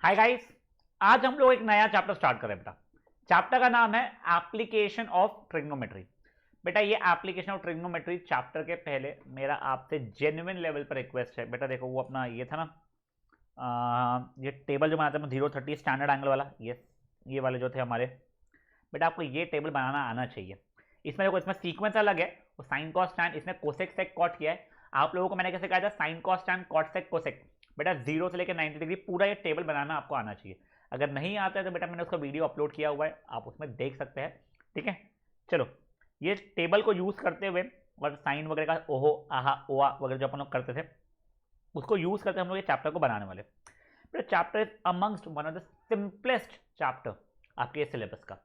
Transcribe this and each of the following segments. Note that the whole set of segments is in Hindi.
हाय गाइस, आज हम लोग एक नया चैप्टर स्टार्ट कर रहे हैं बेटा। चैप्टर का नाम है एप्लीकेशन ऑफ ट्रिग्नोमेट्री। बेटा ये एप्लीकेशन ऑफ ट्रिग्नोमेट्री चैप्टर के पहले मेरा आपसे जेन्युइन लेवल पर रिक्वेस्ट है। बेटा देखो वो अपना ये था ना, ये टेबल जो बनाते हैं 030 स्टैंडर्ड एंगल वाला, ये वाले जो थे हमारे, बेटा आपको ये टेबल बनाना आना चाहिए। इसमें देखो, इसमें सीक्वेंस अलग है, वो साइन कॉस टैन, इसने कोसेक सेक कॉट किया है। आप लोगों को मैंने कैसे कहा था, sine cos tan cot sec cosec. बेटा 0 से लेकर 90 डिग्री पूरा ये टेबल बनाना आपको आना चाहिए। अगर नहीं आता है तो बेटा मैंने उसका वीडियो अपलोड किया हुआ है, आप उसमें देख सकते हैं। ठीक है, चलो ये टेबल को यूज करते हुए और साइन वगैरह का ओहो आहा ओआ वगैरह जो अपन लोग करते थे, उसको यूज करते हम लोग ये चैप्टर को बनाने वाले। बेटा chapter is amongst one of the simplest chapter आपके सिलेबस का।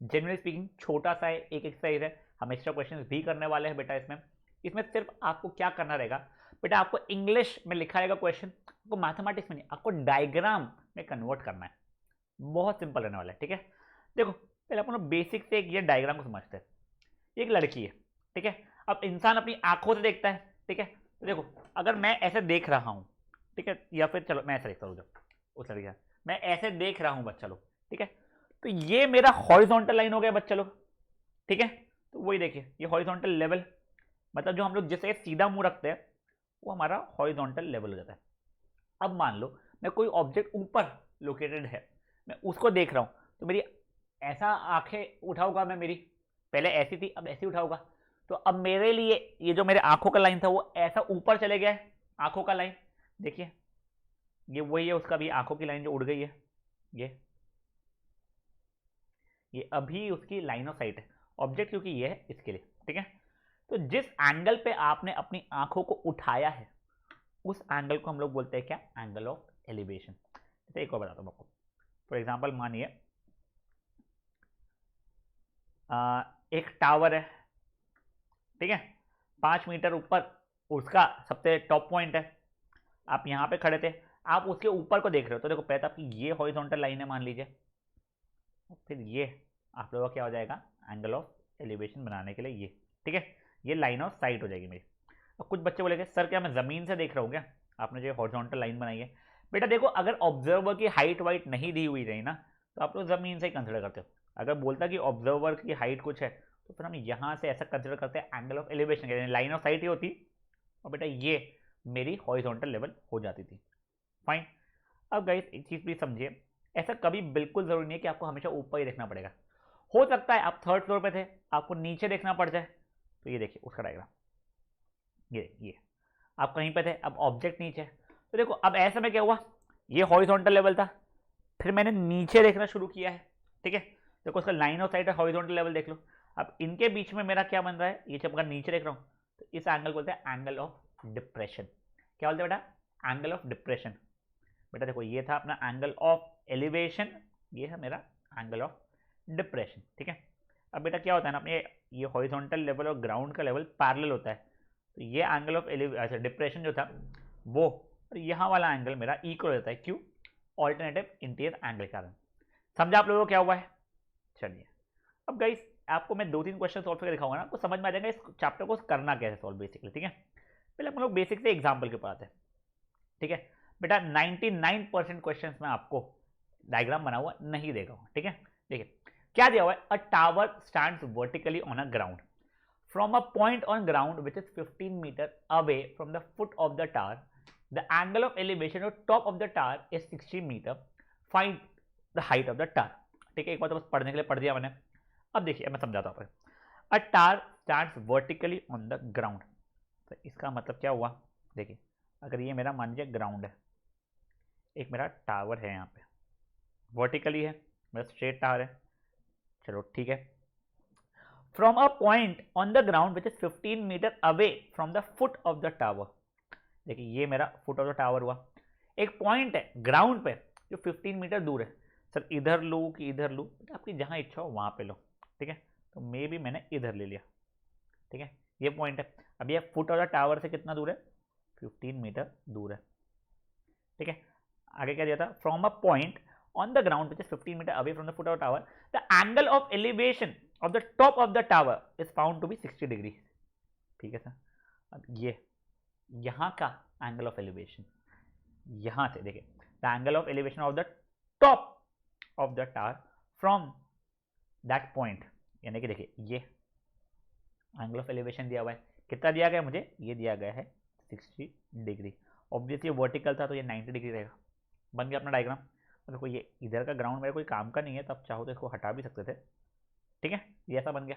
जनरली स्पीकिंग छोटा सा है, एक एक्सरसाइज है, हम एक्स्ट्रा क्वेश्चंस भी करने वाले हैं बेटा। इसमें इसमें सिर्फ आपको क्या करना रहेगा बेटा, आपको इंग्लिश में लिखा रहेगा क्वेश्चन, आपको मैथमेटिक्स में नहीं, आपको डायग्राम में कन्वर्ट करना है। बहुत सिंपल रहने वाला है। ठीक है, देखो पहले अपन बेसिक से ये डायग्राम को समझते हैं। एक लड़की है, ठीक है, अब इंसान अपनी आंखों से देखता है। ठीक है, तो देखो अगर मैं ऐसे देख रहा हूं, ठीक है, या फिर चलो मैं ऐसे देखता हूँ, उस लड़की का मैं ऐसे देख रहा हूं बच्चा लोग। ठीक है, तो ये मेरा हॉरिजॉन्टल लाइन हो गया बच्चा लोग। ठीक है, तो वही देखिए ये हॉरिजॉन्टल लेवल, मतलब जो हम लोग जिससे सीधा मुंह रखते हैं वो हमारा हॉरिजॉन्टल लेवल हो जाता है। अब मान लो मैं कोई ऑब्जेक्ट ऊपर लोकेटेड है, मैं उसको देख रहा हूं, तो मेरी ऐसा आंखें उठाऊंगा मैं, मेरी पहले ऐसी थी अब ऐसी उठाऊंगा, तो अब मेरे लिए ये जो मेरे आंखों का लाइन था वो ऐसा ऊपर चले गया है। आंखों का लाइन देखिए, ये वही है उसका भी, आंखों की लाइन जो उड़ गई है, ये अभी उसकी लाइन ऑफ साइट है ऑब्जेक्ट, क्योंकि ये है इसके लिए। ठीक है, तो जिस एंगल पे आपने अपनी आंखों को उठाया है उस एंगल को हम लोग बोलते हैं क्या, एंगल ऑफ एलिवेशन। जैसे एक और बताता हूं आपको, फॉर एग्जाम्पल मानिए एक टावर है, ठीक है, 5 मीटर ऊपर उसका सबसे टॉप पॉइंट है। आप यहां पे खड़े थे, आप उसके ऊपर को देख रहे हो, तो देखो पहले तो आपकी ये हॉरिजॉन्टल लाइन है मान लीजिए, फिर ये आप लोगों का क्या हो जाएगा, एंगल ऑफ एलिवेशन बनाने के लिए ये। ठीक है, ये लाइन ऑफ साइट हो जाएगी मेरी। अब कुछ बच्चे बोलेंगे सर क्या मैं जमीन से देख रहा हूँ क्या, आपने जो हॉरिजॉन्टल लाइन बनाई है। बेटा देखो अगर ऑब्जर्वर की हाइट वाइट नहीं दी हुई रही ना, तो आप लोग जमीन से ही कंसिडर करते हो। अगर बोलता कि ऑब्जर्वर की हाइट कुछ है, तो फिर हम यहाँ से ऐसा कंसिडर करते हैं angle of elevation, line of sight ही होती, और बेटा ये मेरी हॉरिजॉन्टल लेवल हो जाती थी। फाइन। अब गाइस एक चीज भी समझिए, ऐसा कभी बिल्कुल जरूरी नहीं है कि आपको हमेशा ऊपर ही देखना पड़ेगा। हो सकता है आप 3rd फ्लोर पे थे, आपको नीचे देखना पड़ जाए। तो ये देखिए उसका डायग्राम, ये आप कहीं पे थे, अब ऑब्जेक्ट नीचे, तो देखो अब ऐसे में क्या हुआ, ये हॉरिजॉन्टल लेवल था, फिर मैंने नीचे देखना शुरू किया है। ठीक है, देखो उसका लाइन ऑफ साइट है, हॉरिजॉन्टल लेवल देख लो। अब इनके बीच में मेरा क्या बन रहा है, ये जब अगर नीचे देख रहा हूं तो इस एंगल बोलते हैं एंगल ऑफ डिप्रेशन। क्या बोलते हैं बेटा, एंगल ऑफ डिप्रेशन। बेटा देखो ये था अपना एंगल ऑफ एलिवेशन, ये है मेरा एंगल ऑफ डिप्रेशन। ठीक है, अब बेटा क्या होता है ना, अपने ये हॉरिजॉन्टल लेवल और ग्राउंड का लेवल पैरेलल होता है, तो ये एंगल ऑफ अच्छा डिप्रेशन जो था वो, और यहाँ वाला एंगल मेरा इक्वल होता है, क्यों, ऑल्टरनेटिव इंटीरियर एंगल के कारण। समझा आप लोगों को क्या हुआ है। चलिए अब गाइस आपको मैं 2-3 क्वेश्चन सॉल्व करके दिखाऊंगा ना, आपको समझ में आ जाएगा इस चैप्टर को करना कैसे सॉल्व बेसिकली। ठीक है, पहले हम लोग बेसिक से एग्जाम्पल के ऊपर आते हैं। ठीक है बेटा 99% क्वेश्चंस में आपको डायग्राम बना हुआ नहीं देगा। ठीक है, देखिए क्या दिया हुआ है, a tower stands vertically on a ground from a point on ground which is 15 metre away from the foot of the tower, the angle of elevation of top of the tower is 60 metre, find the height of the tower. ठीक है, एक बार तो बस पढ़ने के लिए पढ़ दिया मैंने। अब देखिए मैं समझाता हूँ, अ tower stands vertically on the ground, तो इसका मतलब क्या हुआ, देखिए अगर ये मेरा मान लीजिए ग्राउंड है, एक मेरा टावर है यहाँ पे, वर्टिकली है, मेरा स्ट्रेट टावर है, चलो ठीक है, from a point on the ground which is 15 metre away from the foot of the tower. देखिए ये मेरा फुट ऑफ द टावर हुआ, एक पॉइंट है ग्राउंड पे जो 15 मीटर दूर है। सर इधर लूँ कि इधर लूँ, आपकी जहाँ इच्छा हो वहाँ पे लो। ठीक है, तो मे भी मैंने इधर ले लिया। ठीक है, ये पॉइंट है, अब ये फुट ऑफ द टावर से कितना दूर है, 15 मीटर दूर है। ठीक है, आगे क्या दिया था, from a point on the ground which is 15 metre away from the foot of tower, the angle of elevation of the top of the tower is found to be 60 degree. ठीक है सर, अब ये यहाँ का एंगल ऑफ एलिवेशन, यहाँ से देखिए the angle of elevation of the top of the tower from that point, यानी कि देखिए ये एंगल ऑफ एलिवेशन दिया हुआ है, कितना दिया गया मुझे, ये दिया गया है 60 डिग्री। ऑब्वियसली वर्टिकल था तो ये 90 डिग्री रहेगा। बन गया अपना डायग्राम। देखो ये इधर का ग्राउंड मेरे कोई काम का नहीं है, तो आप चाहो तो इसको हटा भी सकते थे, ठीक है। ये ऐसा बन गया,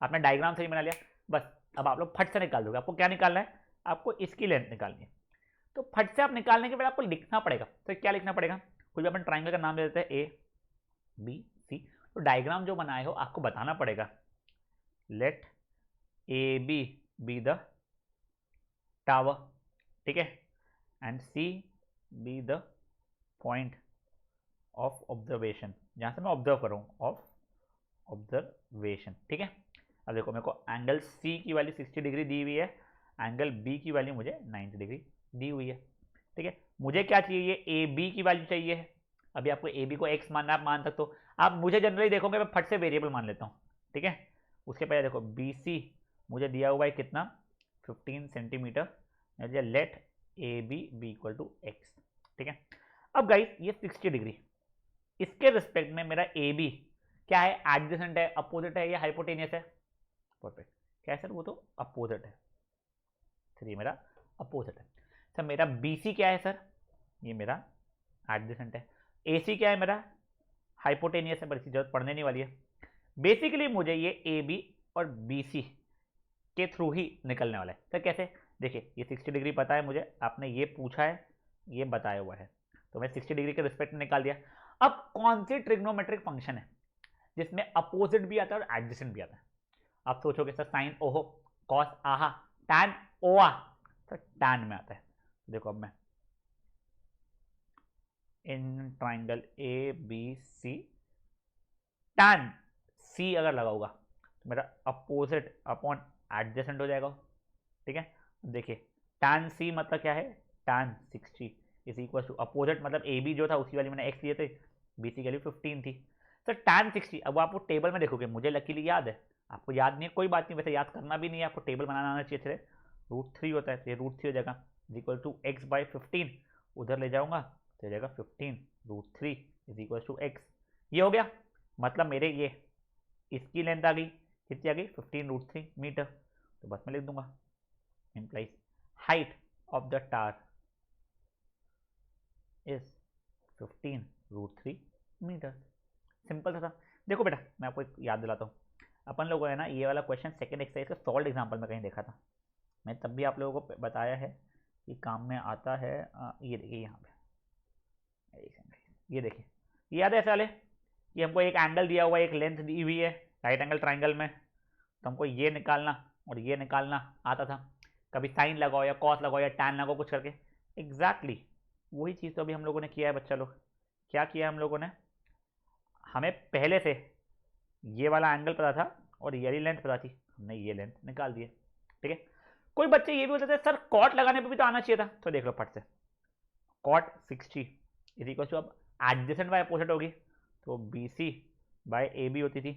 आपने डायग्राम सही बना लिया। बस अब आप लोग फट से निकाल दोगे। आपको क्या निकालना है, आपको इसकी लेंथ निकालनी है। तो फट से आप निकालने के बाद आपको लिखना पड़ेगा। तो क्या लिखना पड़ेगा, कोई भी अपन ट्राइंगल का नाम दे देते हैं ए बी सी। तो डायग्राम जो बनाए हो आपको बताना पड़ेगा, let A B be the tower, ठीक है, and C be the point of observation, जहां से मैं ऑब्जर्व करूँ, ऑफ ऑब्जर्वेशन, ठीक है। अब देखो मेरे को एंगल सी की वैल्यू 60 डिग्री दी हुई है, एंगल बी की वैल्यू मुझे 90 डिग्री दी हुई है, ठीक है। मुझे क्या चाहिए, ए बी की वैल्यू चाहिए है। अभी आपको ए बी को एक्स मानना, आप मान सकते हो। आप मुझे जनरली देखोगे मैं फट से वेरिएबल मान लेता हूँ, ठीक है। उसके पहले देखो बी सी मुझे दिया हुआ है कितना, 15 centimetre. Let A B be equal to x, ठीक है। अब गाइस ये 60 डिग्री, इसके रिस्पेक्ट में मेरा ए बी क्या है, एडजेसेंट है, अपोजिट है या हाइपोटेनियस है, परफेक्ट। क्या है सर, वो तो अपोजिट है, सर ये मेरा अपोजिट है। सर मेरा बी सी क्या है सर, ये मेरा एडजेसेंट है। ए सी क्या है मेरा, हाइपोटेनियस है, पर इसकी जरूरत पड़ने नहीं वाली है। बेसिकली मुझे ये ए बी और बी सी के थ्रू ही निकलने वाला है। सर कैसे, देखिए ये 60 डिग्री पता है मुझे, आपने ये पूछा है, ये बताया हुआ है, तो मैं 60 डिग्री के रिस्पेक्ट में निकाल दिया। अब कौन सी ट्रिग्नोमेट्रिक फंक्शन है जिसमें अपोजिट भी आता है और एडजेसेंट भी आता है। आप सोचोगे सर साइन ओहो, कॉस आहा, टैन ओआ, सर टैन में आता है। देखो अब मैं in triangle A B C, tan C अगर लगाऊंगा तो मेरा अपोजिट अपॉन एडजेसेंट हो जाएगा, ठीक है। देखिए टैन सी मतलब क्या है, tan 60 is equal to opposite, मतलब ए बी जो था उसकी वाली मैंने एक्स लिए थे, बी सी की वैल्यू 15 थी। सर टैन 60, अब आप वो टेबल में देखोगे, मुझे लकीली याद है, आपको याद नहीं है कोई बात नहीं, वैसे याद करना भी नहीं है, आपको टेबल बनाना आना चाहिए थे। √3 होता है, तो ये √3 हो जाएगा, is equal to x by 15, उधर ले जाऊंगा तो हो जाएगा 15 √3 इज इक्वल टू एक्स। ये हो गया, मतलब मेरे ये इसकी लेंथ आ गई, कितनी आ गई, 15 √3 मीटर। तो बस मैं लिख दूंगा implies height of the tower is 15 √3 metre. Simple था। देखो बेटा मैं आपको एक याद दिलाता हूँ, अपन लोगों ने ना ये वाला क्वेश्चन सेकंड एक्सरसाइज का सॉल्व एग्जांपल में कहीं देखा था, मैं तब भी आप लोगों को बताया है कि काम में आता है। ये देखिए यहाँ पे, ये देखिए, ये याद है ऐसे वाले कि हमको एक एंगल दिया हुआ है, एक लेंथ दी हुई है राइट एंगल ट्राइंगल में, तो हमको ये निकालना और ये निकालना आता था। कभी साइन लगाओ या कॉस लगाओ या टैन लगाओ कुछ करके, एग्जैक्टली वही चीज़ तो अभी हम लोगों ने किया है बच्चा लोग। क्या किया हम लोगों ने, हमें पहले से ये वाला एंगल पता था और ये वाली लेंथ पता थी, हमने ये लेंथ निकाल दी है, ठीक है। कोई बच्चे ये भी बोलते थे सर कॉट लगाने पे भी तो आना चाहिए था, तो देख लो फट से, कॉट 60 इज इक्वल टू, अब एडजेसेंट बाय अपोजिट होगी तो B C by A B होती थी।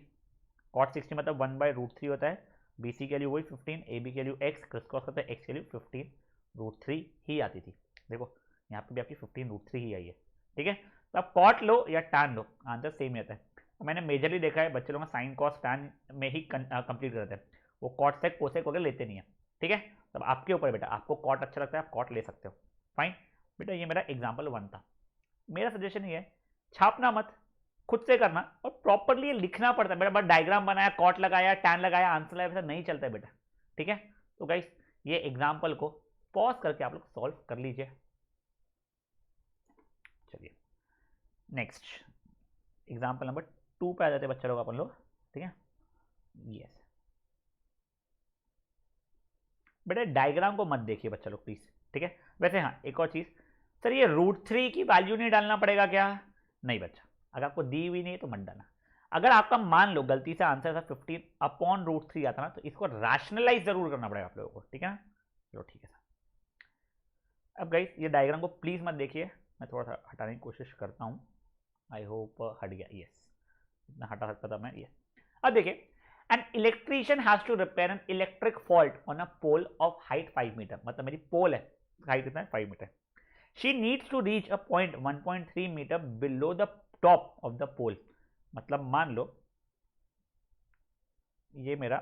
कॉट 60 मतलब 1/√3 होता है, बी सी के लिए वही 15, ए बी के लिए एक्स, क्रिस क्रॉस करते हैं, एक्स के लिए 15 √3 ही आती थी। देखो यहाँ पे भी आपकी 15 √3 ही आई है, ठीक है। तो आप कॉट लो या टैन लो, आंसर सेम ही आता है। मैंने मेजरली देखा है बच्चे लोग साइन कॉस टैन में ही कंप्लीट करते हैं, वो कॉट सेक कोसेक वगैरह लेते नहीं है, ठीक है। तब आपके ऊपर बेटा, आपको कॉट अच्छा लगता है आप कॉट ले सकते हो, फाइन। बेटा ये मेरा एग्जाम्पल 1 था। मेरा सजेशन ये है, छापना मत, खुद से करना और प्रॉपरली लिखना पड़ता है। मेरा बस डायग्राम बनाया, कॉट लगाया, टैन लगाया, आंसर लगाया, वैसा नहीं चलता है बेटा, ठीक है। तो गाइस ये एग्जाम्पल को पॉज करके आप लोग सॉल्व कर लीजिए। चलिए नेक्स्ट एग्जाम्पल नंबर 2 पे आ जाते हैं बच्चा लोग अपन लोग, ठीक है। यस बेटा डायग्राम को मत देखिए बच्चा लोग प्लीज, ठीक है। वैसे हाँ एक और चीज, सर ये √3 की वैल्यू नहीं डालना पड़ेगा क्या, नहीं बच्चा, अगर आपको दी हुई नहीं है तो मत डालना। अगर आपका मान लो गलती से आंसर था 15/√3 आता ना, तो इसको रैशनलाइज जरूर करना पड़ेगा आप लोगों को, ठीक है ना। चलो ठीक है सर। अब गाइस ये डायग्राम को प्लीज मत देखिए, मैं थोड़ा सा हटाने की कोशिश करता हूँ, आई होप हट गया, यस इतना हटा सकता था मैं, ये। अब देखिए an electrician has to repair an electric fault on a pole of height 5 meter, मतलब मेरी पोल है, हाइट कितना है 5 meter. She needs to reach a point 1.3 meter below the top of the pole. मतलब मान लो ये मेरा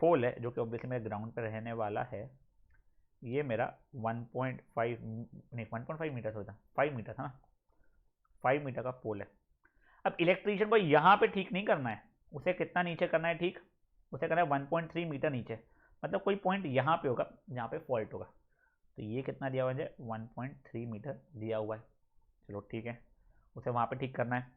पोल है जो कि ऑब्वियसली मेरे ग्राउंड पर रहने वाला है। ये मेरा 1.5 नहीं 1.5 मीटर होता, 5 मीटर था ना, 5 मीटर का पोल है। अब इलेक्ट्रीशियन को यहाँ पे ठीक नहीं करना है, उसे कितना नीचे करना है ठीक, उसे करना है 1.3 मीटर नीचे। मतलब कोई पॉइंट यहाँ पे होगा जहाँ पे फॉल्ट होगा। तो ये कितना दिया हुआ है, 1.3 मीटर दिया हुआ है। चलो ठीक है, उसे वहाँ पे ठीक करना है।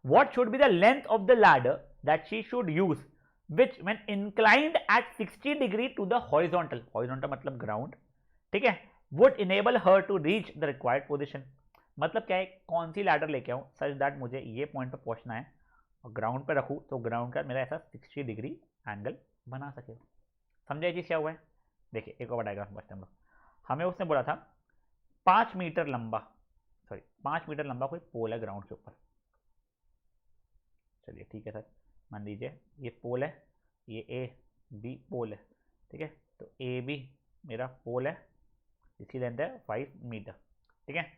What should be the length of the ladder that she should use which when inclined at 60 degree to the horizontal, horizontal मतलब ground, ठीक है, would enable her to reach the required position। मतलब क्या है, कौन सी लैडर लेके आऊँ सच दैट मुझे ये पॉइंट पर पहुंचना है और ग्राउंड पे रखूँ तो ग्राउंड का मेरा ऐसा 60 डिग्री एंगल बना सके। समझे चीज क्या हुआ है? देखिए एक और डायग्राम समझते हम लोग। हमें उसने बोला था 5 मीटर लंबा, सॉरी 5 मीटर लंबा कोई पोल है ग्राउंड के ऊपर। चलिए ठीक है सर, मान लीजिए ये पोल है, ये ए बी पोल है, ठीक है। तो ए बी मेरा पोल है, इसकी लेंथ है 5 मीटर, ठीक है।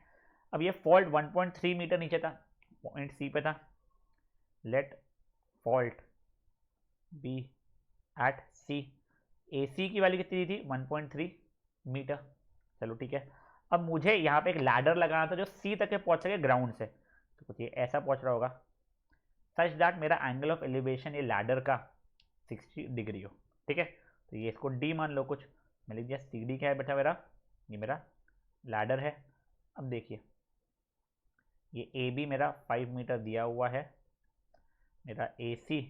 अब ये फॉल्ट 1.3 मीटर नीचे था, पॉइंट सी पे था। लेट फॉल्ट बी एट सी, ए सी की वैल्यू कितनी थी 1.3 मीटर। चलो ठीक है, अब मुझे यहाँ पे एक लैडर लगाना था जो सी तक के पहुँच सके ग्राउंड से। तो कुछ ये ऐसा पहुँच रहा होगा सच दैट मेरा एंगल ऑफ एलिवेशन ये लैडर का 60 डिग्री हो, ठीक है। तो ये इसको डी मान लो कुछ, मैं लिख दिया सी डी क्या है बेटा मेरा, ये मेरा लैडर है। अब देखिए ये ए बी मेरा 5 मीटर दिया हुआ है, मेरा ए सी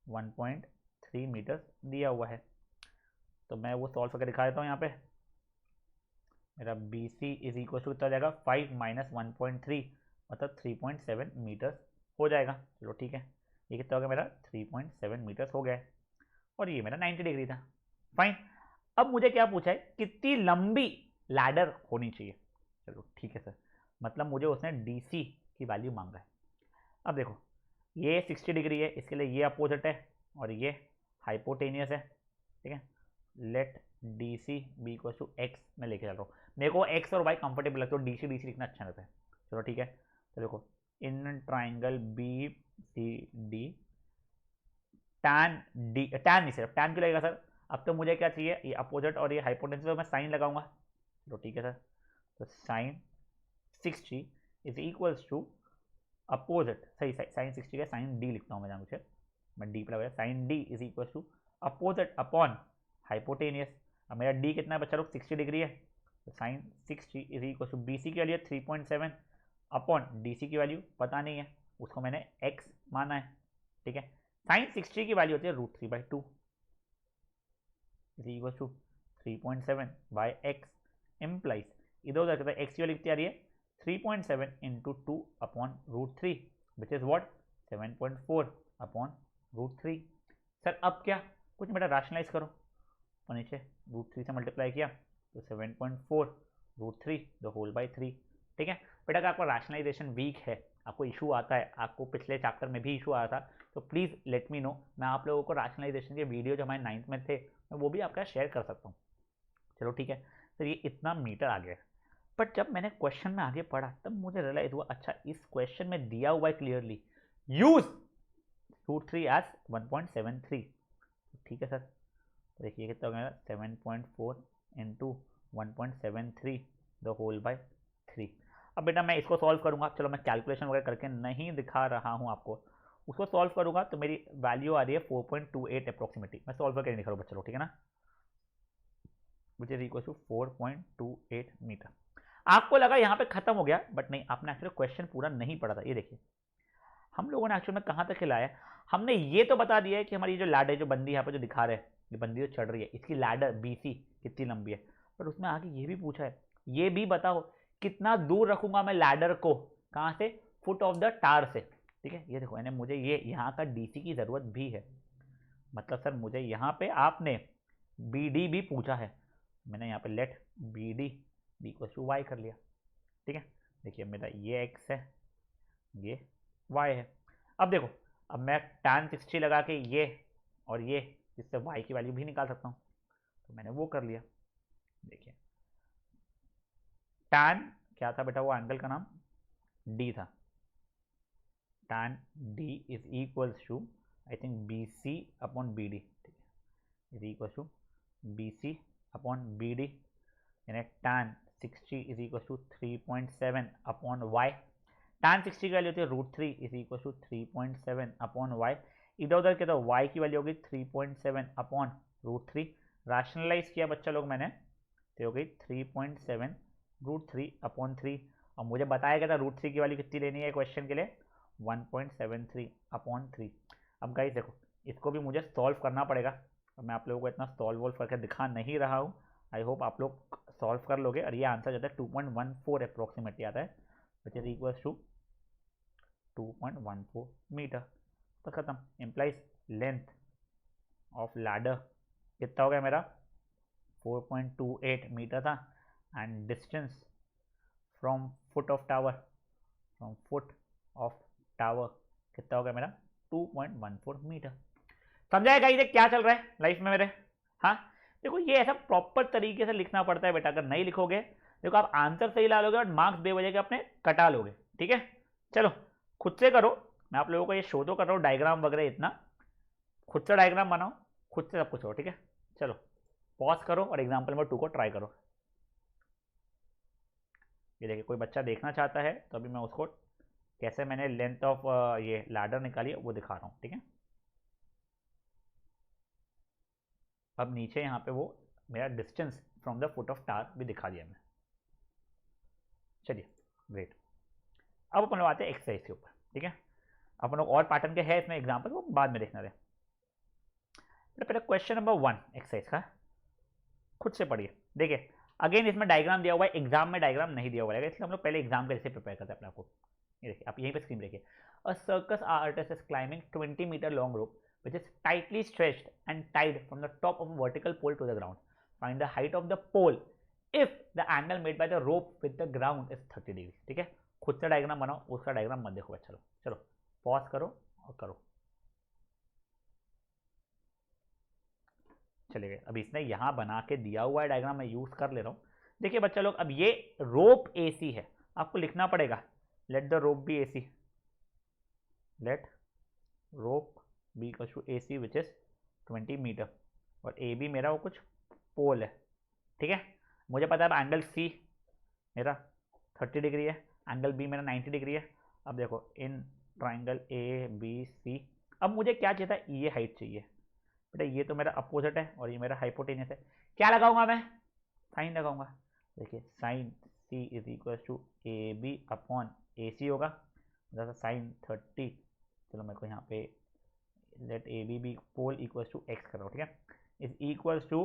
1.3 मीटर दिया हुआ है। तो मैं वो सॉल्व करके दिखा देता हूँ यहाँ पे। मेरा B C is equal to कितना जाएगा 5 माइनस 1.3 मतलब 3.7 मीटर हो जाएगा। चलो ठीक है, ये कितना हो गया मेरा 3.7 मीटर हो गया, और ये मेरा 90 डिग्री था। फाइन। अब मुझे क्या पूछा है, कितनी लंबी लैडर होनी चाहिए। चलो ठीक है सर, मतलब मुझे उसने डीसी की वैल्यू मांगा है। अब देखो ये 60 डिग्री है, इसके लिए ये अपोजिट है और ये हाइपोटेनियस है, ठीक है। Let D C B equal to x मैं लेके चल रहा हूँ, मेरे को एक्स और वाई कंफर्टेबल लगता है, डी सी लिखना अच्छा रहता है। चलो ठीक है, तो देखो in triangle B C D tan D, tan नहीं सिर्फ टैन क्यों लगेगा सर, अब तो मुझे क्या चाहिए, ये अपोजिट और ये हाइपोटेन्यूस, तो मैं साइन लगाऊंगा। चलो ठीक है सर, तो sine 60 is equals to opposite, सही साइन 60 का साइन डी लिखता हूँ मैं, मुझे मैं डी पे लगाया, sine D is equal to opposite upon hypotenuse. अब मेरा डी कितना बच्चा लोग 60 डिग्री है, तो sine 60 is equal to B C की वैल्यू 3.7 अपॉन डी सी की वैल्यू पता नहीं है, उसको मैंने एक्स माना है, ठीक है। साइन 60 की वैल्यू होती है √3/2 is equal to 3.7 by X implies इधर उधर करता है एक्स की वैल्यू कितनी आ रही है 3.7 into 2 upon √3 which is what 7.4 upon √3। Sir अब क्या, कुछ बेटा राशनलाइज करो, और नीचे √3 से मल्टीप्लाई किया तो 7.4 √3 द होल बाई 3, ठीक है। बेटा अगर आपका राशनलाइजेशन वीक है, आपको इशू आता है, आपको पिछले चैप्टर में भी इशू आया था, तो प्लीज़ लेट मी नो, मैं आप लोगों को राशनलाइजेशन के वीडियो जो हमारे 9th में थे मैं वो भी आपका शेयर कर सकता हूँ। चलो ठीक है, तो ये इतना मीटर आ गया। बट जब मैंने क्वेश्चन में आगे पढ़ा तब मुझे रियलाइज हुआ, अच्छा इस क्वेश्चन में दिया हुआ है क्लियरली यूज √3 एज 1.73, ठीक है सर। तो देखिए कितना हो गया 7.4 इंटू 1.73 द होल बाय 3। अब बेटा मैं इसको सॉल्व करूंगा, चलो मैं कैलकुलेशन वगैरह करके नहीं दिखा रहा हूं आपको, उसको सॉल्व करूंगा तो मेरी वैल्यू आ रही है 4.28 अप्रोक्सीमेटली, मैं सॉल्व करके नहीं दिखा रहा हूँ, चलो ठीक है ना, which is equal to 4.28 metre. आपको लगा यहाँ पे खत्म हो गया, बट नहीं, आपने एक्चुअली क्वेश्चन पूरा नहीं पढ़ा था। ये देखिए हम लोगों ने एक्चुअली में कहाँ तक खिलाया, हमने ये तो बता दिया है कि हमारी जो लैडर जो बंदी यहाँ पे जो दिखा रहे हैं, ये बंदी जो चढ़ रही है इसकी लैडर बीसी कितनी लंबी है, बट उसमें आगे ये भी पूछा है, ये भी बताओ कितना दूर रखूंगा मैं लैडर को, कहाँ से, फुट ऑफ द टार से, ठीक है। ये देखो यानी मुझे ये यहाँ का डीसी की जरूरत भी है, मतलब सर मुझे यहाँ पे आपने बी डी भी पूछा है, मैंने यहाँ पे let B D B equal to Y कर लिया, ठीक है। देखिए मेरा ये एक्स है, ये वाई है। अब देखो, अब मैं tan 60 लगा के ये और ये इससे y की वैल्यू भी निकाल सकता हूँ, तो मैंने वो कर लिया। देखिए टैन क्या था बेटा, वो एंगल का नाम डी था, tan D is equals to I think B C upon B D, is equals to B C upon B D, यानी tan 60 is equal to 3.7 upon Y. Tan 60 की वैल्यू होती है √3 is equal to 3.7 upon Y. इधर उधर के तो वाई की वैल्यू होगी 3.7 अपॉन √3। रैशनलाइज किया बच्चा लोग मैंने, तो हो गई 3.7 √3 अपॉन 3। और मुझे बताया गया था √3 की वैल्यू कितनी लेनी है क्वेश्चन के लिए, 1.73 अपॉन 3। अब गाइस देखो, इसको भी मुझे सॉल्व करना पड़ेगा, और मैं आप लोगों को इतना सॉल्व वॉल्व करके दिखा नहीं रहा हूँ। आई होप आप लोग सॉल्व कर लोगे, और ये आंसर जाता है 2.14 अप्रोक्सीमेटली आता है, which is equals to 2.14 metre. तो खत्म। इम्प्लाइज लेंथ ऑफ लैडर कितना हो गया मेरा, 4.28 मीटर था, and distance from foot of tower, from foot of tower कितना हो गया मेरा, 2.14 मीटर। समझाएगा ये क्या चल रहा है लाइफ में मेरे। हाँ देखो, ये ऐसा प्रॉपर तरीके से लिखना पड़ता है बेटा, अगर नहीं लिखोगे देखो आप आंसर सही ला लोगे और मार्क्स बेवजह के अपने कटा लोगे। ठीक है, चलो खुद से करो, मैं आप लोगों को ये शो तो कर रहा हूँ डायग्राम वगैरह, इतना खुद से डायग्राम बनाओ, खुद से सब कुछ हो। ठीक है, चलो पॉज करो और एग्जाम्पल नंबर 2 को ट्राई करो। ये देखिए, कोई बच्चा देखना चाहता है तो अभी मैं उसको कैसे मैंने लेंथ ऑफ ये लैडर निकाली है वो दिखा रहा हूँ। ठीक है, अब नीचे यहाँ पे वो मेरा distance from the foot of tower भी दिखा दिया मैं। चलिए ग्रेट, अब अपन लोग आते हैं एक्सरसाइज के ऊपर। ठीक है, अपन लोग और पैटर्न के है इसमें एग्जाम्पल, वो बाद में देखना रहे। पहले क्वेश्चन नंबर 1 एक्सरसाइज का खुद से पढ़िए। देखिए अगेन इसमें डायग्राम दिया हुआ है, एग्जाम में डायग्राम नहीं दिया हुआ है, इसलिए हम लोग पहले एग्जाम के जैसे प्रिपेयर करते हैं अपने आपको। ये देखिए, आप यहीं पे स्क्रीन देखिए, a circus artist is climbing 20 metre long rope which is tightly stretched and tied from the top of a vertical pole to the ground. Find the height of the pole if the angle made by the rope with the ground is 30 degrees. ठीक है, खुद से डायग्राम बनाओ, उसका डायग्राम मत देखो बच्चा लोग। चलो पॉज करो और करो। चलिए अभी इसने यहाँ बना के दिया हुआ है डायग्राम, मैं यूज कर ले रहा हूँ। देखिए बच्चा लोग, अब ये रोप एसी है, आपको लिखना पड़ेगा let the rope be AC, let rope be equal to A C which is 20 metre, और ए बी मेरा वो कुछ पोल है। ठीक है, मुझे पता है एंगल सी मेरा 30 डिग्री है, एंगल बी मेरा 90 डिग्री है। अब देखो इन ट्राइंगल ए बी सी, अब मुझे क्या चाहिए था, ये हाइट चाहिए बेटा, ये तो मेरा अपोजिट है और ये मेरा हाइपोटेनियस है। क्या लगाऊंगा मैं, साइन लगाऊंगा। देखिए sine C is equal to A B upon A C होगा, साइन 30, चलो मेरे को यहाँ पे let A B B pole equals to X करो। ठीक है, is equals to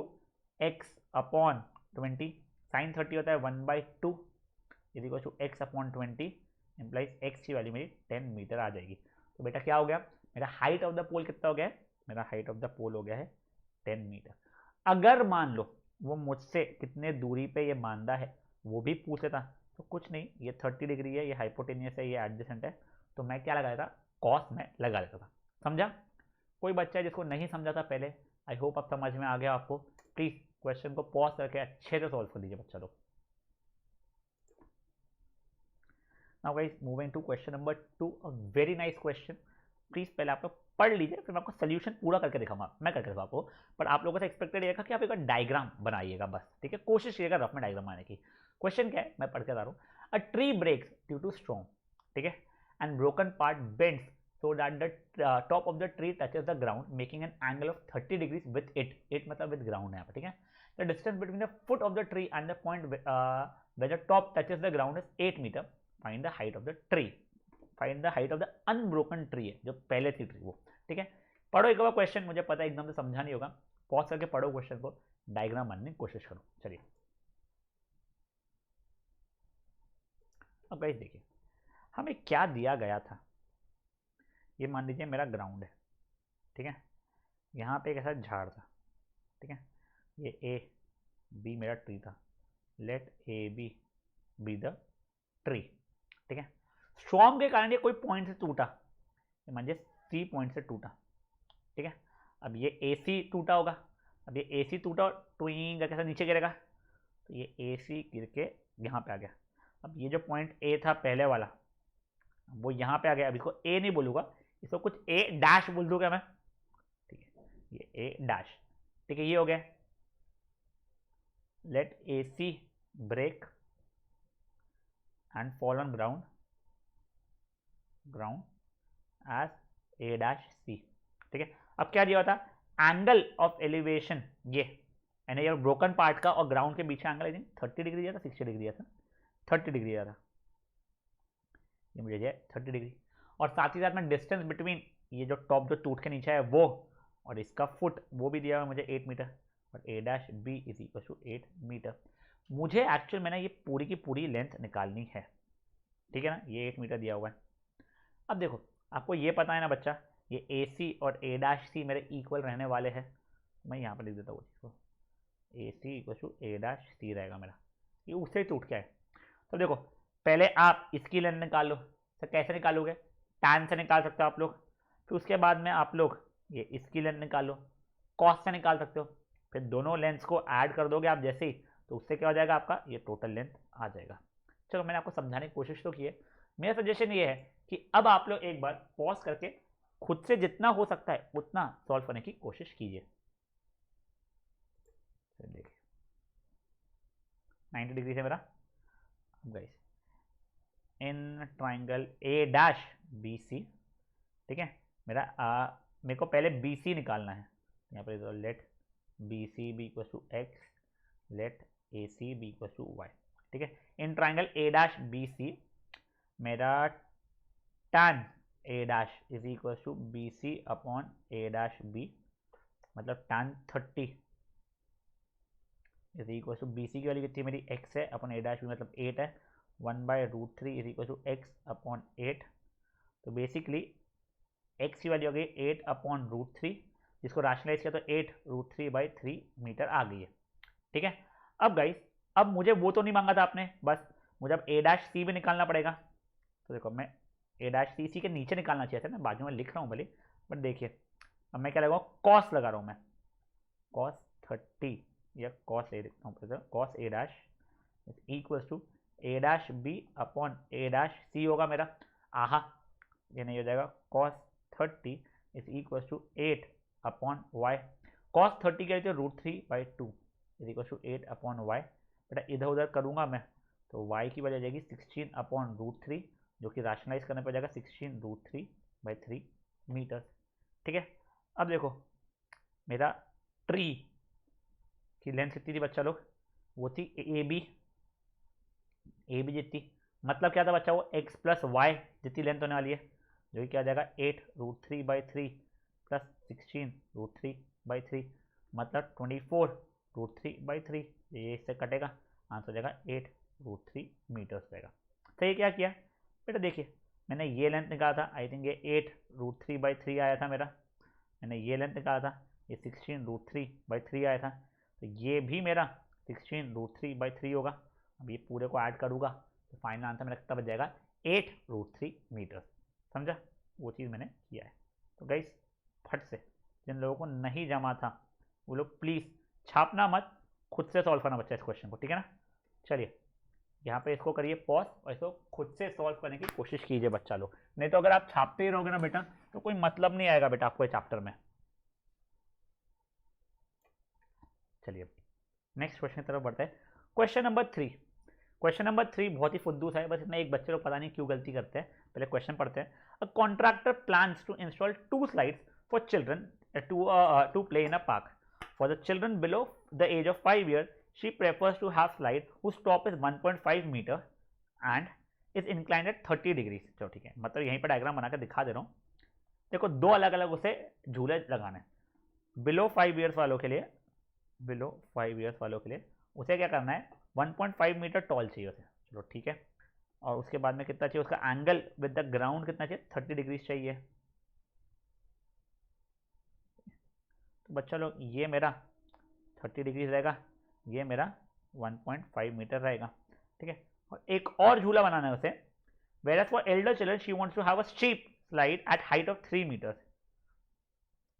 X upon 20, sine 30 होता है 1/2 is equal to X upon 20, implies X की वैल्यू मेरी 10 मीटर आ जाएगी। तो बेटा क्या हो गया, मेरा हाइट ऑफ द पोल कितना हो गया है, मेरा हाइट ऑफ द पोल हो गया है 10 मीटर। अगर मान लो वो मुझसे कितने दूरी पे ये मानदा है वो भी पूछ लेता, तो कुछ नहीं, ये 30 डिग्री है, ये हाइपोटेनियस है, ये एडजेसेंट है, तो मैं क्या लगा देता, कॉस में लगा देता था। समझा? कोई बच्चा है जिसको नहीं समझा था पहले, आई होप अब समझ में आ गया आपको। प्लीज क्वेश्चन को पॉज करके अच्छे से सॉल्व कर लीजिए बच्चा लोग। Now guys moving to question number 2, a very nice question. Please पहले आप लोग पढ़ लीजिए, फिर मैं आपको सोल्यूशन पूरा करके दिखाऊंगा, मैं करके दिखाऊंगा आपको। पर आप लोगों से एक्सपेक्टेड रहेगा कि आप एक डायग्राम बनाइएगा बस। ठीक है, कोशिश कीजिएगा रफ में डायग्राम बनाने की। क्वेश्चन क्या है मैं पढ़ के बता रहा हूँ। A tree breaks due to storm, ठीक है, and broken part bends so that the top of the tree touches the ground making an angle of 30 degrees with it मतलब with ground है यहाँ पे। ठीक है, the distance between the foot of the tree and the point where the top touches the ground is 8 meter. Find the height of the tree, find the height of the unbroken tree है जो पहले थी ट्री वो। ठीक है, पढ़ो एक बार क्वेश्चन, मुझे पता है एकदम से समझा नहीं होगा, पॉज करके पढ़ो क्वेश्चन को, डायग्राम बनने की कोशिश करो। चलिए अब गाइस देखिए हमें क्या दिया गया था, ये मान लीजिए मेरा ग्राउंड है। ठीक है, यहाँ पे एक ऐसा झाड़ था। ठीक है, ये ए बी मेरा ट्री था, let A B be the tree. ठीक है, स्टॉर्म के कारण ये कोई पॉइंट से टूटा, म्हणजे सी पॉइंट से टूटा। ठीक है, अब ये ए सी टूटा होगा, अब ये ए सी टूटा, ट्विंग कैसा नीचे गिरेगा, तो ये ए सी गिर के यहाँ पे आ गया। अब ये जो पॉइंट ए था पहले वाला वो यहाँ पे आ गया। अब इसको ए नहीं बोलूँगा, इसको कुछ ए डैश बोल दूँगा मैं, ठीक है, ये ए डैश, ठीक है, ये हो गया। Let A C break and fall on ground as A dash C, ठीक है। अब क्या दिया था, एंगल ऑफ एलिवेशन ये, यानी ये ब्रोकन पार्ट का और ग्राउंड के बीच एंगल आई थिंक 30 डिग्री दिया था, 60 डिग्री दिया था, 30 डिग्री दिया था, ये मुझे दिया 30 डिग्री। और साथ ही साथ में डिस्टेंस बिटवीन ये जो टॉप जो टूट के नीचे है वो और इसका फुट वो भी दिया हुआ मुझे 8 मीटर, और A dash B is equal to 8 meter. मुझे एक्चुअल मैंने ये पूरी की पूरी लेंथ निकालनी है, ठीक है ना, ये 8 मीटर दिया हुआ है। अब देखो आपको ये पता है ना बच्चा, ये ए सी और ए डैश सी मेरे इक्वल रहने वाले हैं, मैं यहाँ पर लिख देता हूँ इसको, ए सी इक्वल टू ए डैश सी रहेगा मेरा, ये उससे ही टूट के है। तो देखो पहले आप इसकी लेंथ निकाल लो, तो कैसे निकालोगे, टैन से निकाल सकते हो आप लोग, फिर उसके बाद में आप लोग ये इसकी लेंथ निकाल लो, कॉस से निकाल सकते हो, फिर दोनों लेंथ्स को ऐड कर दोगे आप जैसे ही, तो उससे क्या हो जाएगा आपका ये टोटल लेंथ आ जाएगा। चलो मैंने आपको समझाने की कोशिश तो की है। मेरा सजेशन ये है कि अब आप लोग एक बार पॉज करके खुद से जितना हो सकता है उतना सॉल्व करने की कोशिश कीजिए। देखिए 90 डिग्री से मेरा, guys in triangle A dash B C, ठीक है, मेरे को पहले बी सी निकालना है, यहाँ पर let B C B equal to X, let A C B equal to Y, ठीक है। In triangle A dash B C मेरा tan A dash is equal to B C upon A dash B, मतलब tan 30 is equal to B C की वैल्यू कितनी मेरी x है अपॉन ए डैश बी मतलब 8 है, 1/√3 is equal to X upon 8। तो बेसिकली x की वैल्यू आ गई 8/√3, जिसको रैशनलाइज किया तो 8√3/3 मीटर आ गई है, ठीक है। अब गाइस अब मुझे वो तो नहीं मांगा था आपने, बस मुझे अब ए डैश सी भी निकालना पड़ेगा। तो देखो मैं ए डैश सी सी के नीचे निकालना चाहिए था ना, बाजू में लिख रहा हूँ भले, बट देखिए अब मैं क्या लगाऊँ, कॉस लगा रहा हूँ मैं, कॉस 30 या कॉस ए देखता हूँ, cos A dash equals to A dash B upon A dash C होगा मेरा, आहा ये नहीं हो जाएगा, cos 30 is equals to 8 upon Y, cos 30 क्या है √3/2 is equal to 8 upon Y, बेटा इधर उधर करूँगा मैं तो y की वजह जाएगी 16/√3, जो कि रैशनलाइज करने पर जाएगा 16√3/3 मीटर, ठीक है। अब देखो मेरा ट्री की लेंथ कितनी थी बच्चा लोग, वो थी ए बी जितनी, मतलब क्या था बच्चा, वो x प्लस वाई जितनी लेंथ होने वाली है, जो कि क्या जाएगा 8√3/3 प्लस 16√3/3 मतलब 24√3/3, ये इससे कटेगा, आंसर हो जाएगा 8√3 मीटर्स रहेगा। तो ये क्या किया बेटा, देखिए मैंने ये लेंथ निकाला था, आई थिंक ये 8√3/3 आया था मेरा, मैंने ये लेंथ निकाला था, ये 16√3/3 आया था, तो ये भी मेरा 16√3/3 होगा। अब ये पूरे को ऐड करूँगा तो फाइनल आंसर मेरा कितना बच जाएगा, 8√3 मीटर्स, समझा, वो चीज़ मैंने किया है। तो गाइस फट से जिन लोगों को नहीं जमा था वो लोग प्लीज़ छापना मत, खुद से सॉल्व करना बच्चा इस क्वेश्चन को, ठीक है ना। चलिए यहाँ पे इसको करिए पॉज और इसको खुद से सॉल्व करने की कोशिश कीजिए बच्चा लोग, नहीं तो अगर आप छापते ही रहोगे ना बेटा तो कोई मतलब नहीं आएगा बेटा आपको इस चैप्टर में। चलिए नेक्स्ट क्वेश्चन की तरफ बढ़ते हैं। क्वेश्चन नंबर 3, क्वेश्चन नंबर 3 बहुत ही फुद्दू सा है, बस इतना एक बच्चे लोग पता नहीं क्यों गलती करते हैं। पहले क्वेश्चन पढ़ते हैं। A contractor plans to install 2 slides for children to play in a park for the children below the age of 5 year, she prefers to have slide whose top is 1.5 meter and is inclined at 30 degrees। चलो ठीक है, मतलब यहीं पर डायग्राम बनाकर दिखा दे रहा हूँ। देखो दो अलग अलग उसे झूले लगाने, बिलो 5 ईयर्स वालों के लिए, बिलो 5 ईयर्स वालों के लिए उसे क्या करना है, 1.5 मीटर टॉल चाहिए उसे, चलो ठीक है। और उसके बाद में कितना चाहिए, उसका एंगल विद द ग्राउंड कितना चाहिए, 30 डिग्रीज चाहिए। तो बच्चा लोग ये मेरा 30 डिग्रीज रहेगा, ये मेरा 1.5 मीटर रहेगा, ठीक है। और एक और झूला बनाना है उसे, whereas for elder children she wants to have a steep slide at height of 3 meters।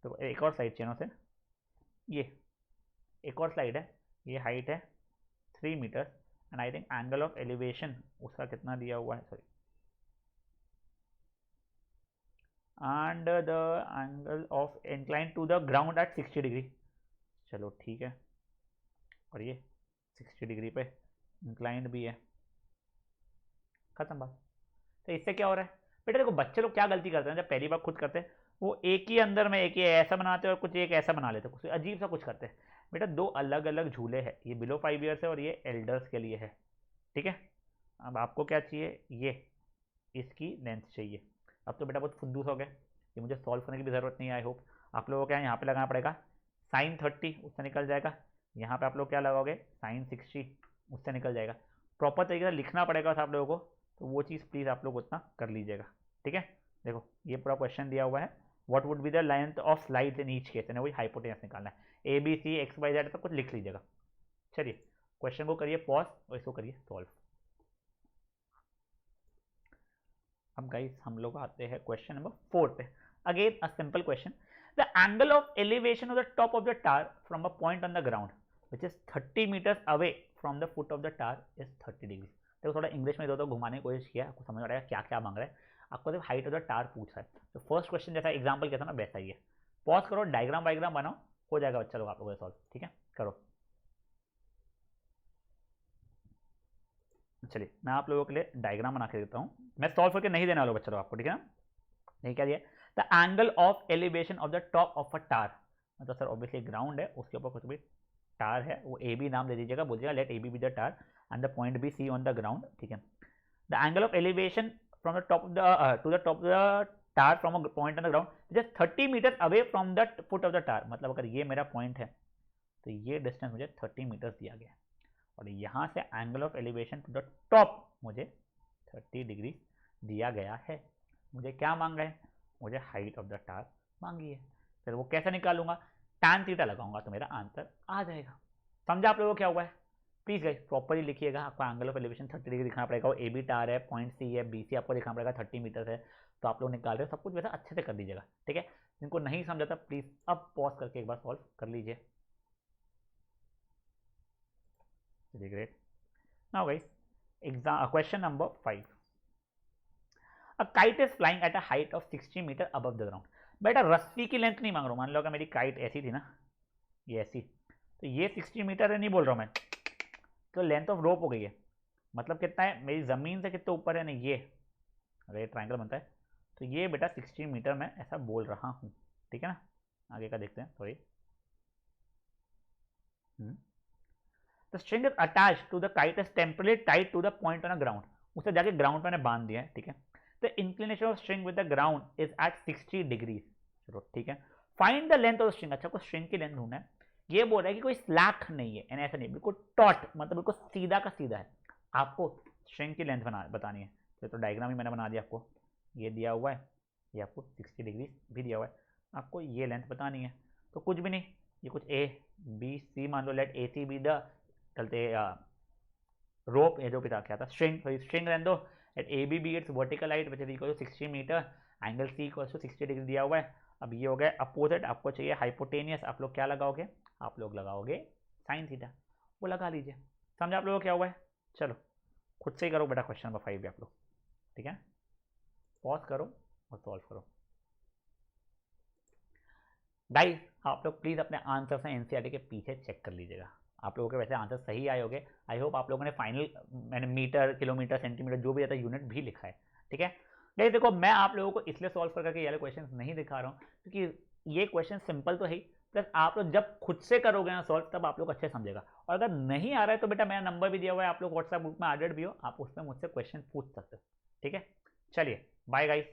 तो एक और स्लाइड चाहिए उसे, ये एक और स्लाइड है, ये हाइट है 3 metre and I think angle of elevation उसका कितना दिया हुआ है, sorry, and the angle of incline to the ground at 60 degree. चलो ठीक है, और ये 60 डिग्री पे इंक्लाइंड भी है, खत्म बात। तो इससे क्या हो रहा है बेटा, देखो बच्चे लोग क्या गलती करते हैं जब पहली बार खुद करते हैं, वो एक ही अंदर में एक ही ऐसा बनाते हैं और कुछ एक ऐसा बना लेते हैं, कुछ अजीब सा कुछ करते हैं। बेटा दो अलग अलग झूले हैं, ये बिलो 5 ईयर्स है और ये एल्डर्स के लिए है, ठीक है। अब आपको क्या चाहिए, ये इसकी लेंथ चाहिए। अब तो बेटा बहुत फुद्दूस हो गए, ये मुझे सॉल्व करने की भी ज़रूरत नहीं है। आई होप आप लोगों को क्या यहाँ पे लगाना पड़ेगा sin 30, उससे निकल जाएगा। यहाँ पे आप लोग क्या लगाओगे sin 60, उससे निकल जाएगा। प्रॉपर तरीके से लिखना पड़ेगा आप लोगों को, तो वो चीज़ प्लीज़ आप लोग उतना कर लीजिएगा, ठीक है। देखो ये पूरा क्वेश्चन दिया हुआ है, what would be the length of slides in each case, वही हाइपोटेनस निकालना है। ABC XYZ तक कुछ लिख लीजिएगा। चलिए क्वेश्चन को करिए पॉज और इसको करिए सॉल्व। अब गाइस हम लोग आते हैं क्वेश्चन नंबर 4 पे। Again a simple question, the angle of elevation of the top of the tower from a point on the ground which is 30 metres away from the foot of the tower is 30 degree. देखो थोड़ा इंग्लिश में इधर घुमाने की कोशिश किया, आपको समझ आ रहा है क्या क्या मांग रहा है। आपको सिर्फ हाइट ऑफ द टावर पूछा है, तो फर्स्ट क्वेश्चन जैसा एग्जाम्पल क्या था ना वैसा ही है। पॉज करो, डायग्राम वाइग्राम बनाओ, हो जाएगा बच्चा लोग आप लोगों का सॉल्व, ठीक है। करो, चलिए मैं आप लोगों के लिए डायग्राम बना के देता हूँ। मैं सॉल्व करके नहीं देने वाला बच्चा लोग आपको, ठीक है ना। नहीं क्या दिया, the angle of elevation of the top of a tower, मतलब सर ऑब्वियसली ग्राउंड है, उसके ऊपर कुछ भी टावर है, वो ए बी नाम दे दीजिएगा, बोलिएगा let A B the tower and the point B C on the ground, ठीक है। The angle of elevation from the top to the top of the tower from a point on the ground just 30 metre away from the foot of the tower. मतलब अगर ये मेरा पॉइंट है तो ये डिस्टेंस मुझे 30 मीटर्स दिया गया है, और यहाँ से angle of elevation to the top मुझे 30 डिग्री दिया गया है। मुझे क्या मांग रहे हैं, मुझे हाइट ऑफ द टावर मांगी है। फिर वो कैसे निकालूंगा, tan थीटा लगाऊंगा तो मेरा आंसर आ जाएगा। समझा आप लोगों को क्या हुआ है, प्लीज गाइस प्रॉपर्ली लिखिएगा। आपको एंगल ऑफ एलिवेशन 30 डिग्री दिखाना पड़ेगा, वो ए बी टावर है, पॉइंट सी है, बी सी आपको दिखाना पड़ेगा, 30 मीटर है, तो आप लोग निकाल रहे हो, सब कुछ वैसा अच्छे से कर दीजिएगा, ठीक है। जिनको नहीं समझा था प्लीज अब पॉज करके एक बार सॉल्व कर लीजिए। Great. Now guys exam question number 5, a kite is flying at a height of 60 metre above the ground. बेटा रस्सी की लेंथ नहीं मांग रहा हूँ, मान लो अगर मेरी काइट ऐसी थी ना, ये ऐसी, तो ये 60 मीटर है नहीं बोल रहा हूँ मैं, तो लेंथ ऑफ रोप हो गई है। मतलब कितना है, मेरी ज़मीन से कितना ऊपर है ना, ये अगर ये ट्रायंगल बनता है तो ये बेटा 60 मीटर मैं ऐसा बोल रहा हूँ, ठीक है ना। आगे का देखते हैं, sorry. The string is attached to the kite is temporarily tied to the point on the ground. उसे जाके ग्राउंड पे मैंने बांध दिया है, ठीक है। The inclination of string with the ground is at 60 degrees. चलो ठीक है, find the length of string. अच्छा को स्ट्रिंग की लेंथ ढूंढना है, ये बोल रहा है कि कोई स्लैक नहीं है, ऐसा नहीं, बिल्कुल टॉट, मतलब बिल्कुल सीधा का सीधा है। आपको स्ट्रिंग की लेंथ बतानी है, तो डायग्राम ही मैंने बना दिया आपको, ये दिया हुआ है, ये आपको 60 डिग्री भी दिया हुआ है, आपको ये लेंथ बतानी है। तो कुछ भी नहीं, ये कुछ ए बी सी मान लो, let A C be the चलते रोप, ये जो पिता क्या था स्ट्रिंग, सॉरी स्ट्रिंग रहने दो। At A B B it's vertical height which is equal to 60 metre, angle C equal to 60 degree दिया हुआ है। अब ये हो गया अपोजिट, आपको चाहिए हाइपोटेनियस, आप लोग क्या लगाओगे, आप लोग लगाओगे साइन थीटा, वो लगा लीजिए। समझा आप लोगों को क्या हुआ है। चलो खुद से ही करो बेटा क्वेश्चन नंबर 5 भी आप लोग, ठीक है। पॉज करो और सॉल्व करो। गाइस आप लोग प्लीज़ अपने आंसर से एनसीईआरटी के पीछे चेक कर लीजिएगा, आप लोगों के वैसे आंसर सही आए होंगे। आई होप आप लोगों ने फाइनल मैंने मीटर किलोमीटर सेंटीमीटर जो भी रहता है यूनिट भी लिखा है, ठीक है। गाइस देखो मैं आप लोगों को इसलिए सॉल्व करके ये वाले क्वेश्चन नहीं दिखा रहा हूँ क्योंकि ये क्वेश्चन सिंपल तो है ही, प्लस आप लोग जब खुद से करोगे ना सॉल्व तब आप लोग अच्छे समझेगा। और अगर नहीं आ रहा है तो बेटा मेरा नंबर भी दिया हुआ है, आप लोग व्हाट्सएप ग्रुप में एडेड भी हो, आप उसमें मुझसे क्वेश्चन पूछ सकते हो, ठीक है। चलिए बाय गाइस।